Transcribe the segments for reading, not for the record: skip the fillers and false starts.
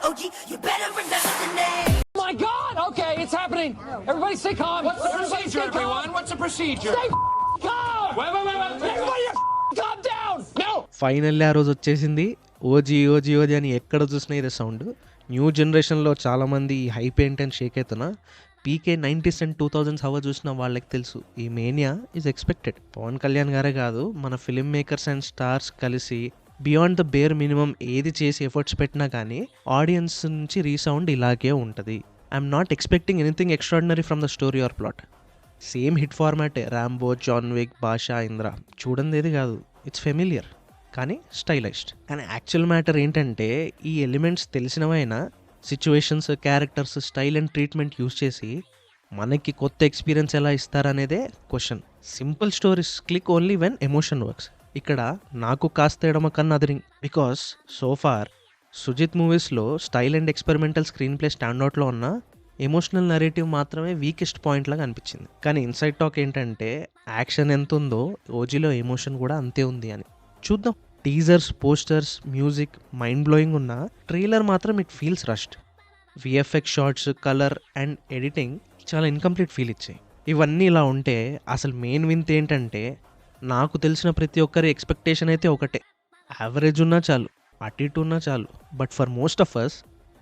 OG, you better remember the name. My God! Okay, it's happening. Everybody stay calm. What's the procedure, everyone? What's the procedure? Stay calm. Wait. Everybody calm down. No. Finally ఆ రోజు వచ్చేసింది. OG OG OG అని ఎక్కడ చూసినా ఇదే sound. New జనరేషన్లో చాలామంది ఈ హైప్ ఏంటని షేక్ అవుతున్నా. పీకే 90s అండ్ 2000s హవా చూసిన వాళ్ళకి తెలుసు ఈ mania is expected. Pawan Kalyan గారే కాదు, మన ఫిల్మ్ మేకర్స్ అండ్ స్టార్స్ కలిసి బియాండ్ ద బేర్ మినిమం ఏది చేసి ఎఫర్ట్స్ పెట్టినా కానీ ఆడియన్స్ నుంచి రీసౌండ్ ఇలాగే ఉంటుంది. I'm not expecting anything extraordinary from the story or plot. Same hit ఫార్మాటే, Rambo, John Wick, Baasha, Indra. చూడండి ఏది కాదు, ఇట్స్ ఫెమిలియర్ కానీ స్టైలైజ్డ్. కానీ యాక్చువల్ మ్యాటర్ ఏంటంటే ఈ ఎలిమెంట్స్ తెలిసినవైనా situations, characters, style and treatment use చేసి మనకి కొత్త ఎక్స్పీరియన్స్ ఎలా ఇస్తారనేదే question. Simple stories click only when emotion works. ఇక్కడ నాకు కాస్త ఎడమ కన్నా అదరింగ్. బికాస్ సోఫార్ సుజిత్ మూవీస్లో style and experimental screenplay స్టాండ్అవుట్లో ఉన్న ఎమోషనల్ నరేటివ్ మాత్రమే వీకెస్ట్ పాయింట్ లాగా అనిపించింది. కానీ ఇన్సైడ్ టాక్ ఏంటంటే యాక్షన్ ఎంత ఉందో ఓజీలో ఎమోషన్ కూడా అంతే ఉంది అని. చూద్దాం. Teasers, posters, music mind blowing ఉన్న ట్రైలర్ మాత్రం it feels rushed. VFX shorts, colour and editing చాలా ఇన్కంప్లీట్ ఫీల్ ఇచ్చాయి. ఇవన్నీ ఇలా ఉంటే అసలు మెయిన్ వింత్ ఏంటంటే నాకు తెలిసిన ప్రతి ఒక్కరి ఎక్స్పెక్టేషన్ అయితే ఒకటే, యావరేజ్ ఉన్నా చాలు, అటు ఇటు ఉన్నా చాలు. But for most of us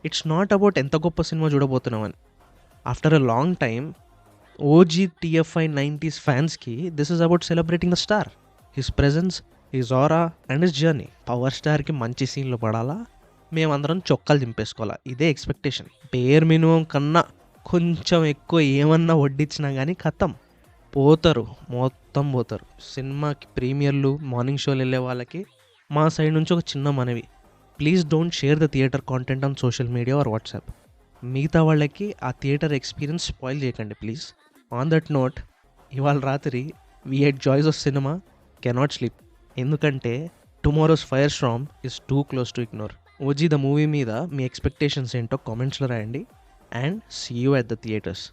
it's not about ఎంత గొప్ప సినిమా చూడబోతున్నామని. After a long time OG TFI 90s ఫ్యాన్స్కి this is about celebrating the star, his presence, his aura and his journey. Power స్టార్కి మంచి సీన్లు పడాలా, మేమందరం చొక్కాలు దింపేసుకోవాలా, ఇదే ఎక్స్పెక్టేషన్. బేర్ మినిమం కన్నా కొంచెం ఎక్కువ ఏమన్నా వడ్డించినా కానీ ఖతం, పోతారు, మొత్తం పోతారు. సినిమాకి ప్రీమియర్లు, మార్నింగ్ షోలు వెళ్ళే వాళ్ళకి మా సైడ్ నుంచి ఒక చిన్న మనవి, please don't share the theatre content on social media or WhatsApp. మిగతా వాళ్ళకి ఆ థియేటర్ ఎక్స్పీరియన్స్ స్పాయిల్ చేయకండి ప్లీజ్. ఆన్ దట్ నోట్, ఇవాళ రాత్రి we head joys of cinema cannot sleep. ఎందుకంటే tomorrow's firestorm is too close to ignore. OG the movie మీద మీ expectations ఏంటో కామెంట్స్లో రాయండి. And see you at the theatres.